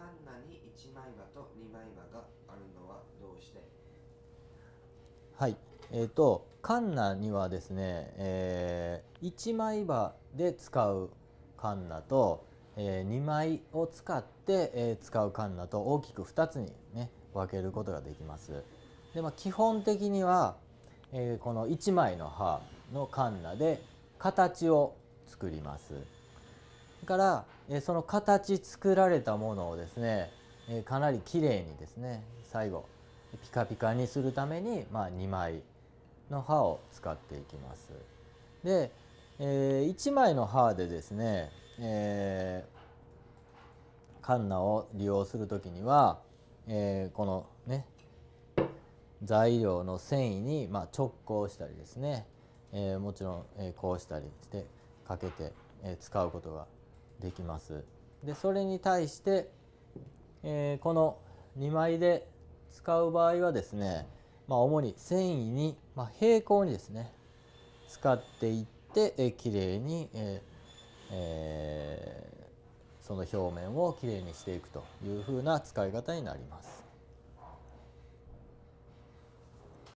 カンナに一枚刃と二枚刃があるのはどうして？はい、カンナにはですね、一枚刃で使うカンナと、2枚を使って、使うカンナと大きく2つに、ね、分けることができます。で、基本的には、この1枚の刃のカンナで形を作ります。から、その形作られたものをですね、かなりきれいにですね、最後ピカピカにするために、2枚の刃を使っていきます。で、1枚の刃でですね、カンナを利用するときには、このね材料の繊維に直行したりですね、もちろん、こうしたりしてかけて、使うことができます。でそれに対して、この2枚で使う場合はですね、主に繊維に、平行にですね使っていって、きれいに、その表面をきれいにしていくというふうな使い方になります。